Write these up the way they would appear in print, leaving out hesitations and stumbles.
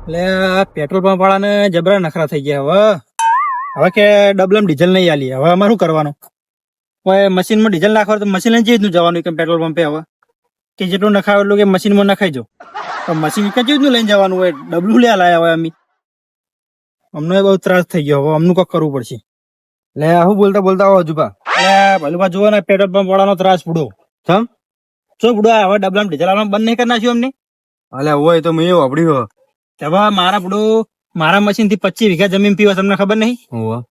એટલે petrol pump વાળાને જબરા નખરા થઈ ગયા. હવે કે ડબલમ ડીઝલ નહીં આલી. હવે અમારે શું કરવાનું? કોઈ મશીનમાં ડીઝલ નાખવા તો મશીન લઈને રીતનું જવાનું કે પેટ્રોલ પંપે? હવે કે જેટલું નખાવે એટલું કે મશીનમાં નખાઈ જાઓ. તો મશીન કઈ રીતનું લઈને જવાનું હોય? ડબલું લે લાયા હવે અમને બહુ ત્રાસ થઈ ગયો. હવે અમનું કંઈક કરવું પડશે. લે હું બોલતા બોલતા આવો હજુપા. ભલુભા જુઓ ને, પેટ્રોલ પંપ વાળાનો ત્રાસ પૂડો. થમ શું પૂડો? હવે ડબલામ ડીઝલ આવવાનું બંધ નહીં કરી નાખ્યું અમને? અલે હોય તો મેં વાપડ્યું હવે મારા પૂડો મારા મશીન થી 25 વીઘા જમીન પીવા તમને ખબર નહીં? હોવ.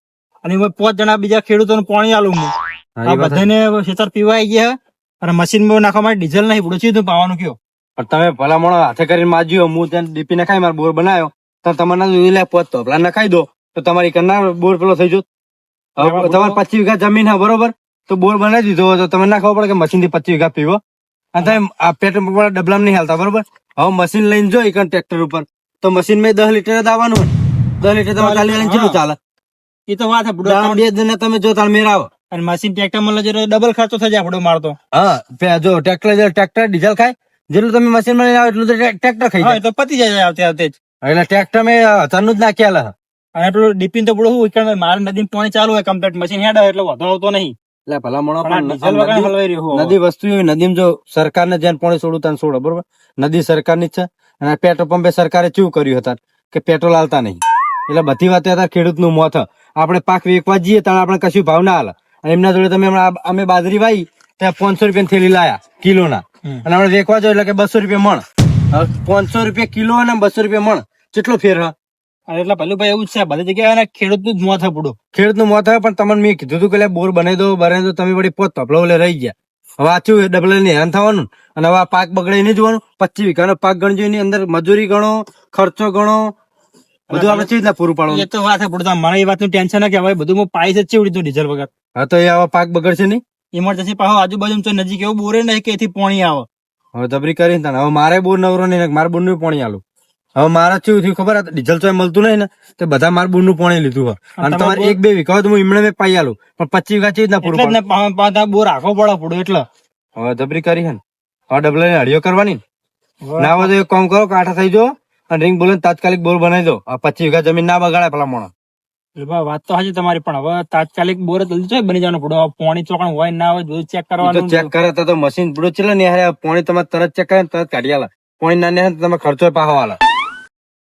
અને એમાં 5 જણા બીજા ખેડૂતોને પાણી આલું હું. આ બધાને ખેતર પીવા આવી ગયા અને મશીનમાં નાખવા માટે ડીઝલ નહીં પૂડો. સીધું પાવાનું કયો? પણ તમે ભલામણો હાથે કરીને માજ્યો, હું ત્યાં ડીપી નખાઈ મારો બોર બનાવ્યો તો તમારે લે પોત તો પેલા નખાઈ દો તો તમારી કરના બોર પેલો થઈ જતો. હવે તમારે 25 વીઘા જમીન હે બરોબર, તો બોર બનાવી દીધો હોય તો તમે ના ખબર પડે કે મશીન થી 25 વીઘા પીવો. અને તમે આ પેટ્રોલ પંપ ડબલામ નહીં હાલતા બરોબર. હવે મશીન લઈને જો એક ટ્રેક્ટર ઉપર તો મશીન માં 10 લીટર જ આવવાનું હોય. 10 લીટર તમે ચાલી લઈને કેટલું ચાલે? એ તો વાત બે દિન તમે જો તાર મેર આવો. અને મશીન ટ્રેક્ટર માં ડબલ ખર્ચો થઈ જાય આપણો મારતો. હા જો ટ્રેક્ટર ડીઝલ ખાય જેટલું તમે મશીન માં લઈને આવો એટલું તો ટ્રેક્ટર ખાઈ જાય. તો પતી જાય આવતે આવતે જ. એટલે ટ્રેક્ટર મેં હજારનું જ નાખ્યા. અને પેલું ડીપીન તો પડું શું મારે નદી પાણી ચાલુ હોય કમ્પ્લીટ મશીન હેડ એટલે વધુ આવતો નહીં. એટલે ભલામણો ડીઝલ વગર હલવાઈ રહ્યો. નદી વસ્તુ એવી, નદીમાં જો સરકારને જેને પાણી છોડવું ત્યાં છોડો બરોબર. નદી સરકારની જ છે અને પેટ્રોલ પંપે સરકારે શું કર્યું હતા કે પેટ્રોલ આલતા નહીં. એટલે બધી વાતે હતા ખેડૂત નું મોત. આપણે પાક વેચવા જઈએ ત્યારે આપણે કશું ભાવ ના હાલે. અને એમના જોડે તમે અમે બાજરી વાઈ ત્યાં 500 રૂપિયા થેલી લાયા કિલોના, અને આપણે વેચવા જો એટલે કે 200 રૂપિયા મણ. 500 રૂપિયા કિલો અને 200 રૂપિયા મણ કેટલો ફેર હા? એટલે પેલું ભાઈ એવું જ છે બધી જગ્યાએ ખેડૂત નું જ મોત પૂડો. ખેડૂત નું મોત હોય પણ તમને મેં કીધું હતું કે બોર બનાવી દો બનાવી દો, તમે વળી પોત તપલો રહી ગયા. હવે આચું ડબલ ને હેરાન થવાનું. અને હવે આ પાક બગડે નહીં જોવાનું. 25 વીઘાનો પાક ગણજો, એની અંદર મજૂરી ગણો, ખર્ચો ગણો, બધું આપણે ચીજ ના પૂરું પાડવું. એ તો વાત પૂડતા મને એ વાતનું ટેન્શન કે હવે બધું હું પાઈસ જ ચેવડી દઉં ડીઝલ વગર. હા તો એ આવા પાક બગડશે નહીં. ઇમરજન્સી પાછો આજુબાજુ નજીક એવું બોરે નહીં કે એથી પાણી આવે. હવે તબરી કરી હવે મારે બોર નવરો નહીં, મારે બોર નું પાણી આલું. હવે મારા કેવું થયું ખબર? ડીઝલ તો મળતું નહીં ને તો બધા મારા બોર નું પાણી લીધું હોય. અને તમારે 1-2 વીઘા તો હું એમણે મેં પાઈ આલું, પણ 25 વીઘા ચીજ ના પૂરું બોર આખો પડે પૂડો. એટલે હવે તબરી કરી હે ને હવે ડબલ ને હળીઓ કરવાની ના હોય તો એક કામ કરો, કાંઠા થઈ જાઓ અને રિંગ બોલે તાત્કાલિક બોર બનાવી દો. આ 25 વીઘા જમીન ના બગાડે પેલા મોણો. વાત તો હાજી તમારી, પણ હવે તાત્કાલિક બોર જલ્દી બની જવાનું પૂડો. પાણી ચોકણ હોય ના હોય બધું ચેક કરવાનું. ચેક કરે તો મશીન પૂડો ચલે ને પાણી તમારે તરત ચેક કરે તરત કાઢી આલે. પાણી ના ને તમે ખર્ચો પાહો આલે.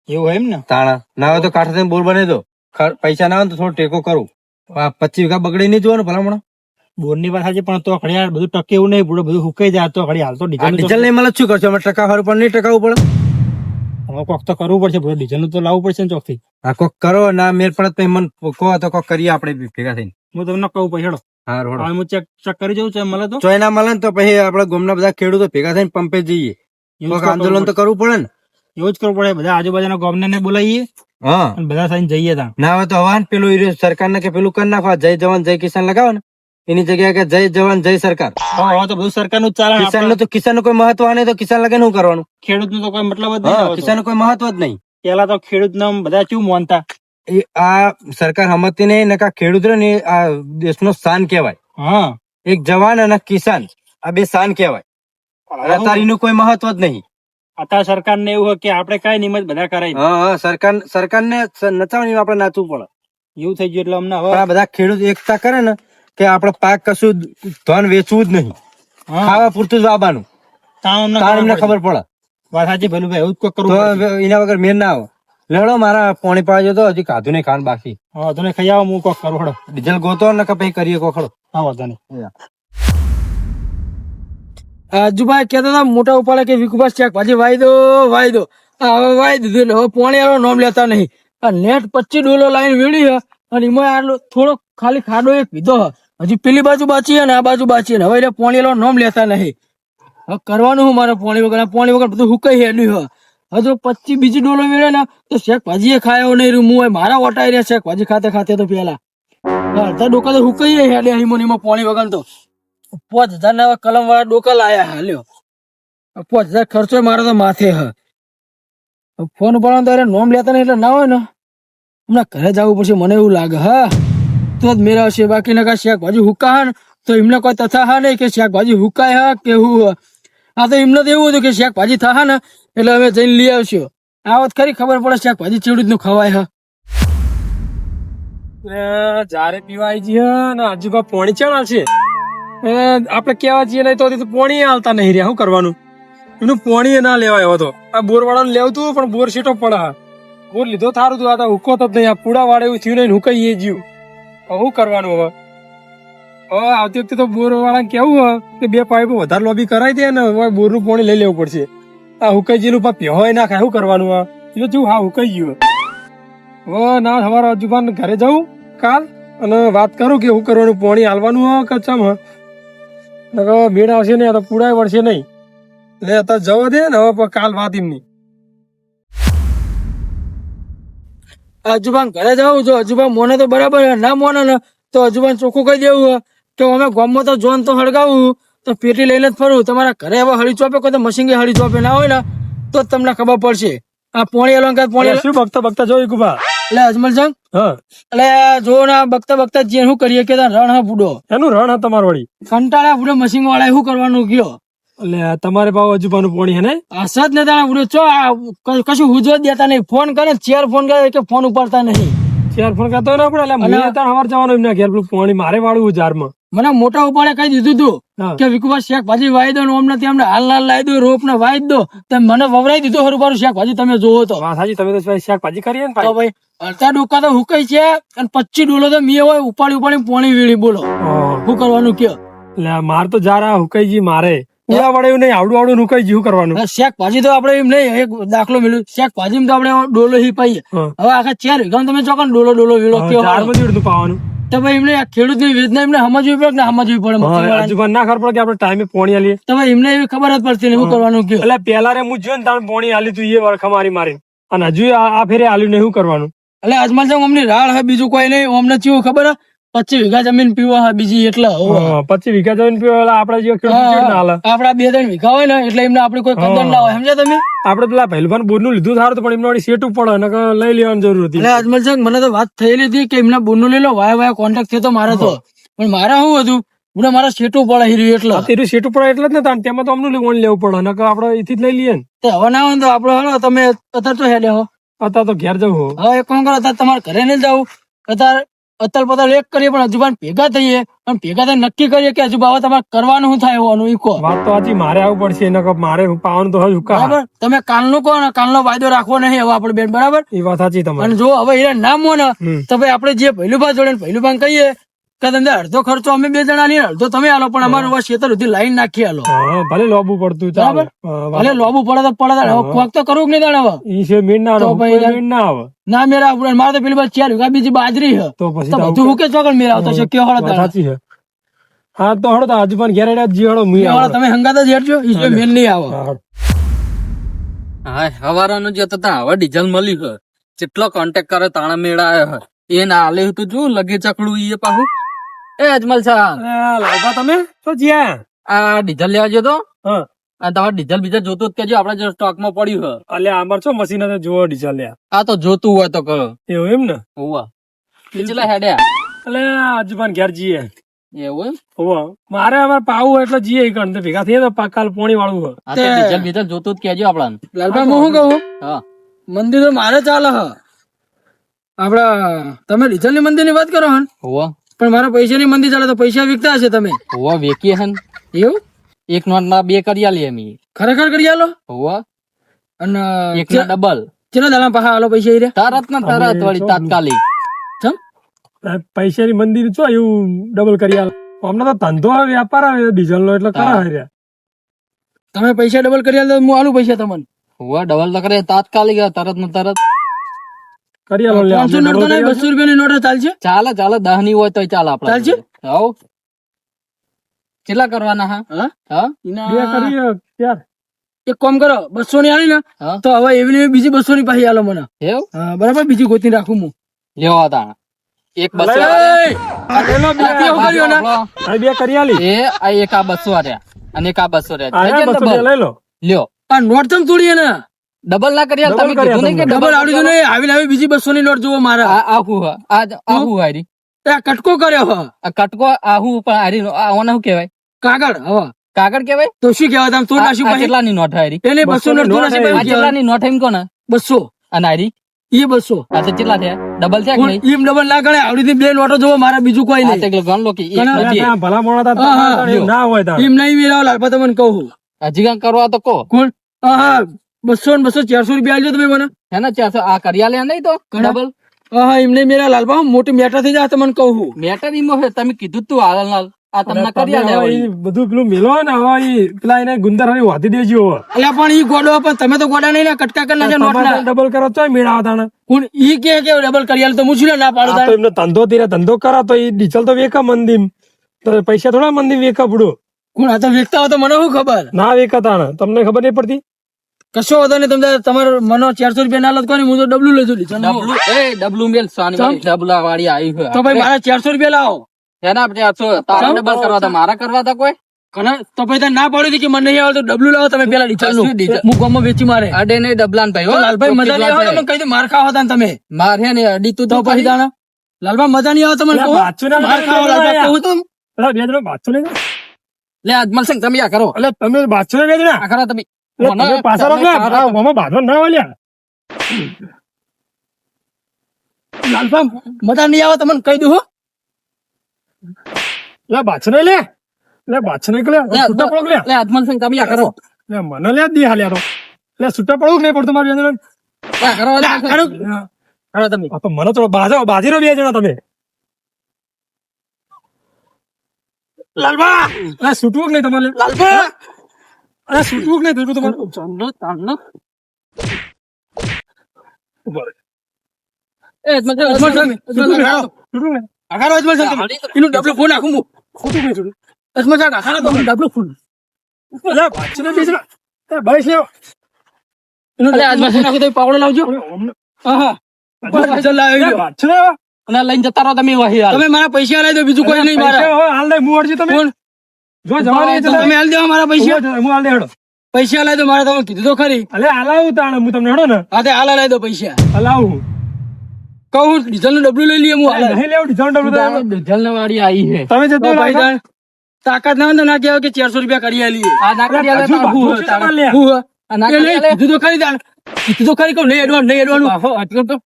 એવું હોય એમ ને? તાણા ના હોય તો કાંઠા થઈને બોર બનાવી દો. પૈસા ના હોય તો થોડો ટેકો કરું. 25 વીઘા બગડી નહીં જોવાનું ભલા મોણો. બોર ની વાત સાચી, પણ તો ઘડી બધું ટકે એવું નહીં પૂડો, બધું સુકાઈ જાય. તો ઘડી હાલ તો ડીઝલ નહીં મળે શું કરશો? અમે ટકા હારું પણ નહીં ટકાવવું પડે. હવે કોક તો કરવું પડશે, ડીઝલ નું તો લાવવું પડશે ને ચોકથી. હા કોક કરો ના મેર પડે તો મને કહો તો કોક કરીએ આપણે ભેગા થઈને. હું તમને કહું પછી હેડો. હા રોડ હું ચેક કરી જવું છે મળે તો. ચોય ના મળે ને તો પછી આપડે ગામના બધા ખેડૂતો ભેગા થઈને પંપે જઈએ. આંદોલન તો કરવું પડે ને. એવું જ કરવું પડે. બધા આજુબાજુના ગામને બોલાવીએ. હા બધા થઈને જઈએ ત્યાં. ના હોય તો હવાન પેલું સરકાર ને કે પેલું કરી નાખવા, જય જવાન જય કિસાન લગાવો ને એની જગ્યાએ કે જય જવાન જય સરકાર. હવે તો બધું સરકાર નું ચાલે. કિસાન નું તો કિસાન નું કોઈ મહત્વ નહીં તો કિસાન લગે શું કરવાનું? ખેડૂત નું તો કોઈ મતલબ જ નહીં. કિસાન નું કોઈ મહત્વ જ નહીં. પેલા તો ખેડૂત નામ બધા શું માનતા. આ સરકાર સમજતી નહીં ને ખેડૂત ને આ દેશનો શાન કહેવાય. હા એક જવાન અને કિસાન આ બે શાન કહેવાય. અત્યારે એનું કોઈ મહત્વ જ નહીં. અત્યારે સરકાર ને એવું હોય કે આપડે કઈ નિયમ બધા કરાય. હા સરકાર ને નચાવવાની આપડે નાચવું પડે. એવું થઈ ગયું એટલે અમને હવે આ બધા ખેડૂત એકતા કરે ને કે આપડે પાક કશું ધન વેચવું જ નહીં, ખાવા પૂરતું જ વાવવાનું. એમને ખબર પડે. વાત સાચી ભલું ભાઈ, એવું જ કોઈ કરવું એના વગર મેર ના આવે. લેડો મારા પાણી પાજો તો હજી કાધું નહીં ખાન બાકી. હા તને ખાઈ આવો, હું કોક કરું. હડો ડીઝલ ગોતો ને પછી કરીએ કોખડો. હા વાંધો નહીં. આજુભાઈ કેતા હતા મોટા ઉપાડે કે વિકુભાઈ ચેક ભાજી વાઈ દો. હવે વાઈ દીધું. હવે પાણી વાળો નામ લેતા નહીં. આ નેટ 25 ડોલો લાઈન વેડી છે અને એમાં આટલો થોડો ખાલી ખાડો એક પીધો. હજી પેલી બાજુ બાચી છે ને આ બાજુ બાચી છે. હવે એટલે પાણી વાળો નામ લેતા નહીં. હવે કરવાનું હું મારે પાણી વગર બધું હુકાઈ હેડ્યું. હજુ 25 બીજી ડોલો વેડે ને તો શેક ભાજી ખાયો નહીં. હું મારા ઓટાઈ રહ્યા શેક ભાજી ખાતે તો પેલા અડધા ડોકા તો હુકાઈ હેડે. એમાં પાણી વગર તો 5000 ના કલમ વાળા ડોકા લાયા. હાલ્યો 5000 ખર્ચો મારો તો માથે. ફોન ઉપાડવાનો તો નોમ લેતા નહીં એટલે ના હોય ને. હમણાં ઘરે જવું પડશે મને એવું લાગે. હા તો જ મેળવશે. બાકી ના શાકભાજી હુકા હા ને તો એમને કોઈ તથા હા નહીં કે શાકભાજી હુકાય હા કે હું. આ તો એમને તો એવું હતું કે શાકભાજી થા ને એટલે અમે જઈને લઈ આવશું. આ વખત ખરી ખબર પડે શાકભાજી ચેવડી નું ખવાય જારે પીવા આવી જઈએ ને આજુબા પોણી ચાલ છે આપડે કેવા જઈએ નહીં તો પોણી હાલતા નહીં રહ્યા શું કરવાનું એનું પોણી ના લેવાય હવે તો આ બોર વાળાને લેવતું પણ બોર સીટો પડે બોર લીધો થારું તું આ હુકો તો જ નહીં આ પૂડા વાળે એવું થયું નહીં હુકાઈ જીવ હવે શું કરવાનું હવે આવતી વખતે તો બોર વાળા કેવું હોય કે 2 પાઇપ વધારે લોબી કરાવી દે ને હવે બોર નું પાણી લઈ લેવું પડશે આ હુકાઈ જીલું હોય ના ખાય શું કરવાનું આ જેવું હા હુકાઈ ગયું હવે ના તમારા અજુબાન ઘરે જાઉં કાલ અને વાત કરું કે શું કરવાનું પાણી હાલવાનું હોય કે ચમ ભીડ આવશે નહીં તો પૂડાય વળશે નહીં એટલે અત્યારે જવા દે ને હવે કાલ વાત એમની અજુબાન ઘરે જાઉં જો અજુબાન મોને તો બરાબર ના મોને ને તો અજુબાન ચોખ્ખું કહી દેવું કે અમે ગામમાં તો જોન તો હળગાવું તો પેટી લઈને જ ફરું તમારા ઘરે હવે હળી ચોપે કોઈ તો મશીન હળી ચોપે ના હોય ને તો જ તમને ખબર પડશે આ પોણી અલંકાર પોણી શું બગતા જોઈ ગુબા એટલે અજમલ સંગ હા એટલે જો ના બગતા જે શું કરીએ કે રણ હા બુડો એનું રણ હા તમાર વળી કંટાળા બુડો મશીન વાળા શું કરવાનું કયો એટલે તમારે ભાવ અજુબાનું પાણી હે ને હસત ને તારા બુડો ચો કશું હુજો જ દેતા નહીં ફોન કરે ચેર ફોન કરે કે ફોન ઉપાડતા નહીં ચાર ફોન કરતો ના પડે એટલે મને તાર હવાર જવાનું એમના ઘેર પેલું પાણી મારે વાળું જારમાં મને મોટા ઉપાડે કહી દીધું તું કે વિકુભાઈ શાકભાજી વાવી દો ઓમ નથી અમને હાલ લાવી દો રોપ ને વાવી દો તમે મને વવરાઈ દીધો હરું બારું શાકભાજી તમે જોવો તો હાજી તમે તો શાકભાજી કરીએ ને તો ભાઈ અડધા ડોકા તો હુકાઈ છે અને 25 ડોલો તો મીએ હોય ઉપાડી પોણી વીળી બોલો શું કરવાનું કયો એટલે માર તો જારા હુકાઈજી મારે પૂરા વડે એવું નહીં આવડું હુકાઈ જીવ કરવાનું શાકભાજી તો આપડે એમ નહીં એક દાખલો મેળવ્યો શાકભાજી તો આપડે ડોલો હી પાઈએ હવે આખા 4 વીઘા તમે ચોકન ડોલો વીળો કયો પાવાનું તો ભાઈ એમને ખેડૂત ની વેદના એમને સમજવી પડે ને સમજવી પડે ના ખબર પડે કે આપણે ટાઈમે પોણી આલીએ તો ભાઈ એમને એવી ખબર જ પડતી શું કરવાનું કયો એટલે પેલા રે હું જોયું ને તારે પોણી આલી તું એ વરખા મારી અને હજુ આ ફેરે આલ્યું નહીં શું કરવાનું એટલે અજમાલ સાહેબ અમને રાળ હે બીજું કોઈ નહીં અમને કેવું ખબર 25 વીઘા જમીન પીવા હે બીજી એટલે 25 વીઘા જમીન પીવા આપડે જે આપડા 2-3 વીઘા હોય ને એટલે એમને આપડે કોઈ કદર ના હોય સમજ્યા તમે આપડે પેલા પહેલવાન બોર નું લીધું સારું પણ એમને સેટું પડે ને લઈ લેવાની જરૂર હતી એટલે અજમલ સાહેબ મને તો વાત થયેલી હતી કે એમના બોર નું લઈ લો વાય કોન્ટેક્ટ થયો તો મારે તો પણ મારે શું હતું મને મારા સેટું પડે હીરું એટલે સેટું પડે એટલે જ ને તેમાં તો અમને લોન લેવું પડે ને આપડે એથી જ લઈ લઈએ ને હવે ના હોય તો આપડે હલો તમે અત્યારે તો હેડે હો અત્યારે તો ઘેર જવું હવે એક કામ કરો અત્યારે તમારે ઘરે નહીં જવું અત્યારે પતાલ એક કરીએ પણ હજુબાન ભેગા થઈએ અને ભેગા થઈને નક્કી કરીએ કે હજુ બાબા તમારે કરવાનું શું થાય હોવાનું ઈકો વાત તો હજી મારે આવવું પડશે એને મારે પાવાનું તો હજુ બરાબર તમે કાલનું કહો ને કાલનો વાયદો રાખવો નહીં હવે આપણે બેન બરાબર એ વાત સાચી તમારે અને જો હવે એને ના મોને તો ભાઈ આપણે જે ભૈલુભા જોડે ભૈલુભા કહીએ કે તમને અડધો ખર્ચો અમે 2 જણા લઈએ અડધો તમે આલો પણ અમારું ખેતર સુધી લાઈન નાખી આલો ભલે લોબુ પડતું બરાબર ભલે લોબુ પડે તો પડે કોક તો કરવું જ નહીં દાડે હવે ઈ છે મીણ ના આવે ના મેરા મારે તો પેલી બાદ 4 વીઘા બીજી બાજરી છે તો પછી બધું હુકે ચોકડ મેરા આવતો છે કયો હળો સાચી છે હા તો હળો હજુ પણ ઘેર જીવાડો તમે હંગાતા જ હેડજો ઈ મેન નહીં આવે હા હવારાનું જે હતા હવે ડીઝલ મળ્યું છે જેટલો કોન્ટેક્ટ કરે તાણા મેળા આવ્યો એ ના આલે તો જો લગે ચકડું એ પાછું એ અજમલ સાહેબ લાવતા તમે તો જ્યાં આ ડીઝલ લેવા ગયો તો તમારે ડીઝલ બીજા જોતું જ કેજો આપડે જે સ્ટોક માં પડ્યું છે એટલે અમાર છો મશીન જોવો ડીઝલ લ્યા આ તો જોતું હોય તો કરો એવું એમ ને હોવા કેટલા હેડ્યા એટલે હજુ પણ ઘેર જઈએ એવું એમ હોવા મારે અમારે પાવું એટલે જઈએ કણ ભેગા થઈએ તો કાલ પોણી વાળું હોય ડીઝલ બીજલ જોતું જ કેજો આપડા લાલભાઈ હું શું કહું હા મંદિર તો મારે ચાલે હ આપડા તમે ડીઝલ ની મંદિર ની વાત કરો હન હોવા પણ મારા પૈસા ની મંદિર ચાલે તો પૈસા વીકતા હશે તમે હોવા વેકીએ હન એવું એક નોટ ના 2 કરી આલી અમે ખરેખર કરી આલો હોવા અને એક ના ડબલ ચેલા દાડા પાછા આલો પૈસા ઈ રે તરત ને તરત વળી તાત્કાલિક ચમ પૈસાની મંદિર છો એવું ડબલ કરી આલો અમને તો ધંધો વ્યાપાર આવે ડીઝલ નો એટલે કરા રહ્યા તમે પૈસા ડબલ કરી આલો હું આલું પૈસા તમને હોવા ડબલ તો કરે તાત્કાલિક તરત ને તરત કરી આલો 500 નોટ તો નહીં 200 રૂપિયાની નોટ ચાલશે ચાલે 10 ની હોય તો ચાલે આપડે ચાલશે હવ કેટલા કરવાના હા બે કરીએ યાર એક કામ કરો 200 ની આલી ને તો હવે એવી ને એવી બીજી 200 ની પાછી આલો મને એવું હા બરાબર બીજી ગોતી રાખું હું લેવા તા એક 200 બે કરી આલી એ આ એક આ 200 આર્યા અને એક આ 200 રહ્યા લઈ લો લ્યો આ નોટ તમ તોડીએ ને ડબલ ના કરી તમે કીધું નહીં કે ડબલ આવડી તો નહીં આવી આવી બીજી 200 ની નોટ જોવો મારા આહુ આહુ હારી આ કટકો કર્યો હ આ કટકો આહુ પણ હારી ઓને શું કહેવાય કાગળ હવે કાગળ કહેવાય તો શું કહેવાય તમે તો નાસી કેટલાની નોટ હારી પેલી 200 નોટ તો નાસી કેટલાની નોટ એમ કોને 200 અને આરી એ 200 આ તો કેટલા થયા ડબલ થયા કે નહીં એમ ડબલ ના ગણે આવડી બે નોટો જોવો મારા બીજું કોઈ આ તો નહીં એકલો ગણ લો કે એક ઘણા અલ્યા નથી ત્યાં ભલા મોણા તા હા, હા, તાણ એવું ના હોય તાણ. એમ નહીં મેળાવ લાલપા તમને કહું હજી કાંઈ કરવા તો કહો કોણ હા 200 ને 200 400 રૂપિયા આલજો તમે મને હે ને 400 આ કર્યા લે નહીં તો ઘણા? ડબલ હા એમ નહીં મેળા લાલપા મોટી મેટા થઈ જાય તમને કહું મેટર ઈમો છે તમે કીધું તું હાલ હાલ આ તમને તમે કર્યા લે હવે ઈ બધું પેલું મેલો ને હવે ઈ પેલા એને ગુંદર હવે વાધી દેજો હવે. અલ્યા પણ ઈ ગોડો પણ તમે તો ગોડા નહીં ને કટકા કરી નાખે નોટ તમારે ના ડબલ કરો તો મેળાવા તાણે. કોણ ઈ કે ડબલ કરી આલ તો હું શું ના પાડું આ તો તાણ? એમનો ધંધો તીરે ધંધો કરા તો ઈ ડીઝલ તો વેકા મંદીમ તો પૈસા થોડા મંદીમ વેકા પડો કોણ આ તો વેચતા હોય તો મને શું ખબર ના વેકા તાણે તમને ખબર નહીં પડતી. કશો હતો ને તમે તમારે મને 400 રૂપિયા ના લો તો કોની હું તો ડબલું લેજો ડબલું એ ડબલું મેલ સાની વાળી ડબલા વાળી આવી છે તો ભાઈ મારા 400 રૂપિયા લાવો એના આપણે 400 તારા ડબલ કરવા હતા મારા કરવા હતા કોઈ ઘણા તો ભાઈ તાર ના પાડી હતી કે મને નહીં આવે તો ડબલું લાવો તમે પેલા ડીઝલ નું કશું ડીઝલ. હું ગામમાં વેચી મારે અડે નહીં ડબલાન ભાઈ હો લાલભાઈ મજા નહીં આવે તમે કહી દો માર ખાવા હતા ને તમે માર હે ને અડી તું તો તો પછી દાણા લાલભાઈ મજા નહીં આવે તમને અલ્યા, કહું બાચુના માર ખાવા લાલભાઈ કહું તું અલા, બે જણા બાચો નહીં લે અજમલ સિંહ તમે આ કરો એટલે તમે બાચો ને બે જણા આ કરો તમે એટલે તમે પાછા રહો ને. આ મોંમાં બાંધવા ના વાલ્યા લાલભાઈ મજા નહીં આવે તમને કહી દઉં હો લે બાચો નહીં લે લે બાચો નહીં લે છૂટા પડો લે લે અજમલ સિંહ તમે આ કરો લે મને લે દી હાલ્યા તો લે છૂટા પડવું કે નહીં પડતું મારી અંદર આ કરો કરો તમે આ તો મને તો બાજી બે જણા તમે લાલબા અરે છૂટવું કે નહીં તમારે લાલભાઈ અરે છૂટવું કે નહીં થયું તમારે ચાલો તાનો ઉભા રહો. એ અજમલ સિંહ છૂટવું નહીં આખારો અજમલ સાહેબ એનું ડબલું ફોન નાખું હું છૂટવું નહીં છૂટવું અજમલ સાહેબ આખારો તો ડબલું ફોન અરે બાચીને બે જણા એ બસ લેવો એનું અરે અજમલ સિંહ નાખી તો પાવડો લાવજો હા હા ડીઝલ લાવી દો. બાચીને અને લઈને જતા રહો તમે વહી હાલ તમે મારા પૈસા લઈ દો બીજું કોઈ નહીં મારા હાલ નહીં હું અડજી તમે કોણ? જો જવાની તમે હાલ દેવા મારા પૈસા હું હાલ દે હેડો પૈસા લઈ દો મારે તમે કીધું તો ખરી અલે હલાવું તાણે હું તમને હેડો ને હા તે હાલ લઈ દો પૈસા હલાવું કહું ડીઝલ નું ડબલું લઈ લઈએ હું હાલ નહીં લેવું ડિઝાઉન્ટ ડબલું ડીઝલ ને વાળી આવી છે તમે જતો તો ભાઈ તાણ તાકાત ના હોય તો ના કહેવાય કે 400 રૂપિયા કરી આલીએ આ નાખી આલે તાર હું હોય તાર. હું હો. આ એ નાખી નહીં, આલે. કીધું તો ખરી તાણ કીધું તો ખરી કહું નહીં એડવાનું નહીં એડવાનું આહો, આટલું તો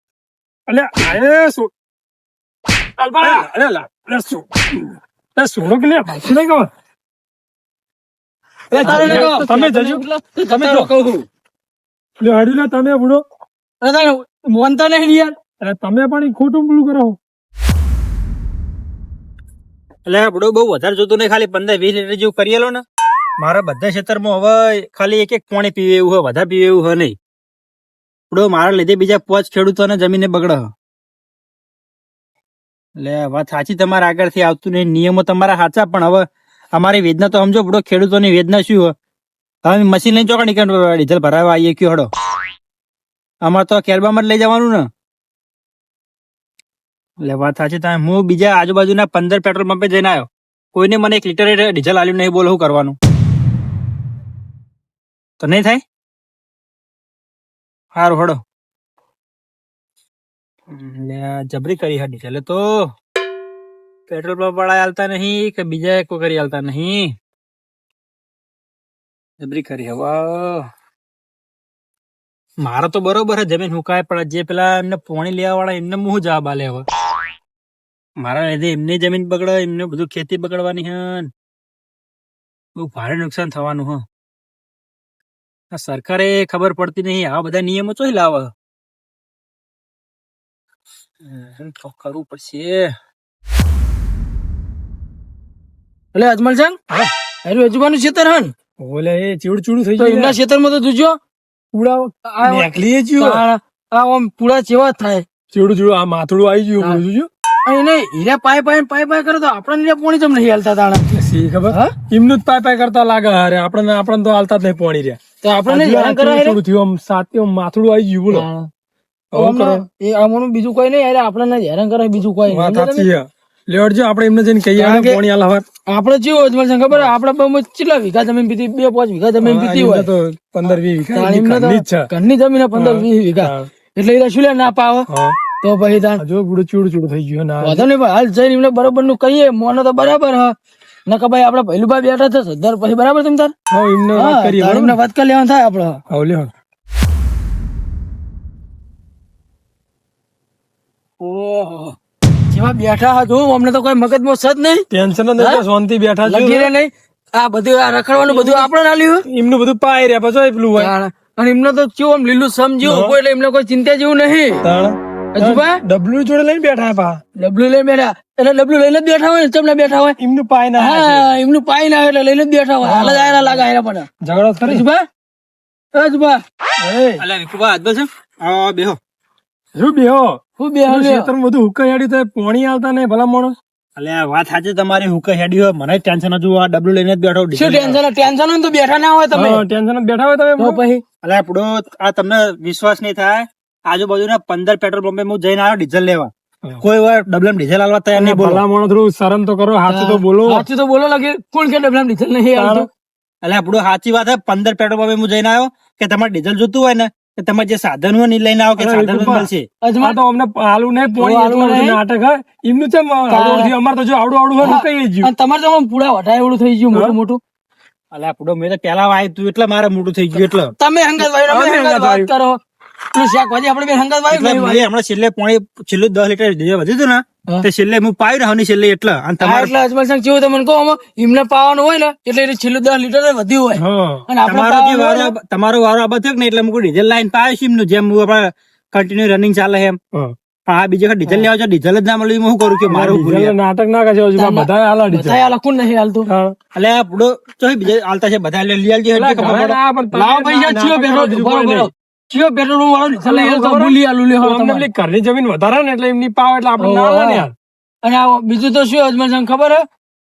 અલે આયે શું અલ્બા અલે લા અલે શું એ સોનો કે લે બાચી નહીં કહો એ તારે નહીં કહો. તમે જજો તમે તો કહું લે હડી લે તમે બુડો અરે તારે મોનતા નહીં ને યાર અરે તમે પણ ઈ ખોટું બોલું કરો એટલે બડો બહુ વધારે જોતું નહીં, ખાલી 15-20 લીટર જેવું કરી આલો ને. મારા બધા ખેતરમાં હવે ખાલી એક પાણી પીવે એવું હોય, વધારે પીવે એવું હોય નહીં. બડો મારા લીધે બીજા 5 ખેડૂતોને જમીને બગડે. એટલે વાત સાચી તમારા આગળથી આવતું નહીં, નિયમો તમારા સાચા, પણ હવે અમારી વેદના તો સમજો. બડો ખેડૂતોની વેદના શું હોય? તમે મશીન લઈને ચોકડી ડીઝલ ભરાવા આવીએ કયો હડો? અમારે તો કેરબામાં જ લઈ જવાનું ને. એટલે વાત સાચી. તમે હું બીજા આજુબાજુના 15 પેટ્રોલ પંપે જઈને આવ્યો, કોઈને મને 1 લીટર ડીઝલ આલ્યું નહીં. બોલો શું કરવાનું? તો નહીં થાય. સારું હડો. એટલે જબરી કરી હા ડીઝલ તો. પેટ્રોલ પંપ વાળા હાલતા નહીં કે બીજા કોઈ કરી હાલતા નહીં. જબરી કરી હવે. મારા તો બરોબર હે, જમીન હુકાય, પણ જે પેલા એમને પાણી લેવા વાળા એમને હું જવાબ આલે હવે. મારા લીધે એમની જમીન બગડે, એમને બધું ખેતી બગડવાની હે, બહુ ભારે નુકસાન થવાનું હ. આ સરકારે ખબર પડતી નહીં, આવા બધા નિયમો ચોઈ લાવે. તો કરવું પડશે. એટલે અજમલ છે એનું અજુબાનું ખેતર હન ઓલે એ ચીડચીડું થઈ તો ગયું એમના ખેતરમાં તો જોજો પૂડા નીકળી ગયું આ આમ પૂરા ચેવા થાય ચીડું આ માથડું આવી ગયું હા. જોજો એને હીરા પાય પાય કરે તો આપણને પોણી જમ નહીં હાલતા તાણા સી ખબર હા? એમનું જ પાય કરતા લાગે અરે આપણને તો હાલતા જ નહીં પોણી રહ્યા તો આપણને હેરાન કરાય રે. થોડું થયું આમ સાથે આમ માથડું આવી ગયું બોલો તાણા. આવું કરો. એ આમનું બીજું કોઈ નહીં યાર આપણને હેરાન કરે બીજું કોઈ વાત નહીં. સાચી છે. લેવડજો આપણે એમને જઈને કહીએ કારણ કે- પોણી હાલ હવાર આપણે જેવું અજમલ છે ખબર આપણે બહુ કેટલા વીઘા જમીન પીતી 2-5 વીઘા જમીન પીતી હોય તો 15-20 વીઘા તાણ એમને તો ઘરની જ છે. ઘરની જમીન 15-20 વીઘા હા. એટલે એ શું લે ના પાવે હા. તો પછી તાણ જો બુડું ચીડું થઈ ગયું ના વાંધો નહીં ભાઈ, હાલ જઈને એમને બરોબર નું કહીએ મોનો તો બરાબર હ નકર ભાઈ આપડે પહેલું બેઠા છે સરદાર પછી બરાબર તમે તાર હા એમને વાત કરીએ તાર એમને વાત કરી લેવાનું થાય આપડે હા લ્યો ઓહો જેવા બેઠા હા જો અમને તો કોઈ મગજમાં સજ નહીં ટેન્શન જ નહીં, શાંતિ બેઠા છે. લગી રે નહીં આ બધું આ રખડવાનું બધું આપણે ના લ્યું એમનું બધું પાય રહ્યા પછી પેલું હોય અને એમને તો કેવું આમ લીલું સમજ્યું ઉભો એટલે એમને કોઈ ચિંતા જેવું નહીં હજુબા ડબલું જોડે લઈને બેઠા પા ડબલું લઈને બેઠા એટલે ડબલું લઈને જ બેઠા હોય ને તમને બેઠા હોય એમનું પાય ના હા એમનું પાઈ ના એટલે લઈને જ બેઠા હોય હાલ જ આયરા લાગે આયરા પણ ઝઘડો કરી હજુબા હજુબા અલ્યા વિકુબા હાથ બસ આવો બેહો. શું બેહો હું બે ખેતર બધું હુક્કા હેડી તો પોણી આવતા નહીં ભલા માણસ. અલ્યા વાત સાચી તમારી હુકે હેડી હોય મને ટેન્શન હજુ આ ડબલું લઈને જ બેઠો શું ટેન્શન ટેન્શન હોય ને તો બેઠા ના હોય તમે ટેન્શન જ બેઠા હોય તમે તો પછી અલ્યા પૂડો આ તમને વિશ્વાસ નહીં થાય આજુબાજુના 15 પેટ્રોલ પંપે હું જઈને આવ્યો ડીઝલ લેવા કોઈ વાર ડબલમ ડીઝલ આલવા તૈયાર નહીં બોલો. ભલા માણસ થોડું શરમ તો કરો, સાચું તો બોલો. સાચું તો બોલો લાગે કોણ કે ડબલામ ડીઝલ નહીં આવતું અલ્યા પૂડો સાચી વાત હે 15 પેટ્રોલ પંપે હું જઈને આવ્યો કે તમારે ડીઝલ જોતું હોય ને કે તમારે જે સાધન હોય ને ઈ લઈને આવો કે સાધન જ મળશે. આ તો અમને આલુ નહીં પોણી આલુ એટલું બધું નહીં. નાટક હે એમનું છે અમારે તો જો આવડું હોય કઈ ગયું. અને તમારે તો આમ પૂરા વઢાય એવડું થઈ ગયું મોટું મોટું અલ્યા પૂડો મેં તો પેલા વાય તું એટલે મારે મોટું થઈ ગયું એટલે તમે હંગાત ભાઈ અમે હંગાત હંગાત વાત વાયું. કરો પેલું શાકભાજી આપણે બે હંગાત એટલે ભાઈ મારે હમણાં છેલ્લે છેલ્લું 10 લીટર ડીઝલ વધ્યું હતું ને હા. તે છેલ્લે હું પાયું ને હવની છેલ્લે એટલે અને તમારે એટલે અજમલ સંગ કેવું તમને કહો આમાં એમને પાવાનું હોય ને એટલે એને છેલ્લું 10 લીટર વધ્યું હોય હા અને આપણે તમારો જે પાવાનું હોય ને, તમારો વારો આબા થયો કે ને એટલે હું ડીઝલ લાઈન પાયો છું એમનું જેમ હું આપણે કન્ટિન્યુ રનિંગ ચાલે છે એમ હા. પણ આ બીજે ડીઝલ લેવા છે ડીઝલ જ ના મળ્યું હું કરું કે મારું ડીઝલ નાટક ના કરજો હજુ બધા આલા ડીઝલ. બધાય આ લખું નહીં હાલતું હા. એટલે આ પૂડો ચોય બીજે આલતા છે બધા લઈ આલજે એટલે ખબર પડે. ના, પણ તમે લાવો પૈસા ના ચિયો કરો, બીજું કોઈ નહીં. ચિયો પેટ્રોલ વાળો ડીઝલ લઈ આવતો ખબર? ભૂલી આલું લે અમને પેલી ઘરની જમીન વધારે ને એટલે એમની પાવ એટલે આપણે ના આલે ને યાર. અને આ બીજું તો શું અજમલ સંગ ખબર હે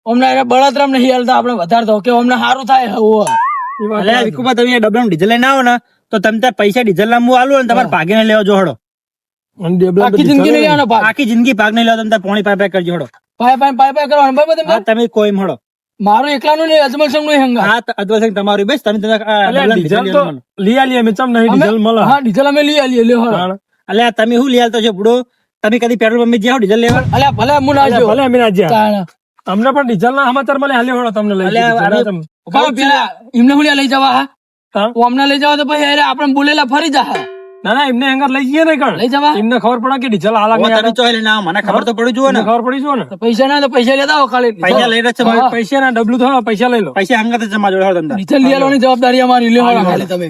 અમને એને બળતરામ નહીં હાલતા આપણે વધારતો કે અમને સારું થાય હોવા એ વાત એટલે વિકુબા તમે ડબલ ડીઝલ લઈને આવો ને તો તમે ત્યાં પૈસા ડીઝલ ના હું આલું ને તમારે ભાગીને લેવા જો હડો અને ડેબલા આખી જિંદગી નહીં આનો ભાગ આખી જિંદગી ભાગ નહીં લેવા તમે ત્યાં પોણી પાય કરજો હડો પાય કરવાનું બરાબર તમે હા તમે કોઈ હડો મારું એકલાનું નહીં અજમલ સંગ નું હંગા હા અદ્વૈત તમારું બેસ તમે એટલે ડબલ ડીઝલ તો લઈ આલીએ અમે ચમ નહીં ડીઝલ મળે. હા ડીઝલ અમે લઈ આલીએ લ્યો હળો. એટલે તમે શું લઈ આલતો છો બુડો તમે કદી પેટ્રોલ પંપે જ્યાં ડીઝલ લેવા અલ્યા ભલે હું ના એટલે જો ભલે અમે ના જ્યાં. તાણ. અમને પણ ડીઝલ ના સમાચાર મળે હાલે વળો તમને લઈ એટલે જઈએ. અમે- તમે. ઉભા રહો પેલા એમને હું લઈ જવા હા હા? ઓ અમને લઈ જવા તો પછી અરે આપણે બોલેલા ફરી જા હા. ના ના એમને હંગાર લઈ જઈએ ને કણ લઈ જવા એમને ખબર પડે કે ડીઝલ આલા હવે તમે ચોય લઈને આવો મને ખબર તો પડી જુઓ ને ખબર પડી જુઓ ને તો પૈસા ના તો પૈસા લેતા આવો ખાલી પૈસા લઈ રહ્યા છે હા. પૈસા ના ડબલું થોડા પૈસા લઈ લો. પૈસા હંગાત જ જમા જોડે તમે ડીઝલ લઈ આવવાની જવાબદારી અમારી લ્યો હળો ખાલી તમે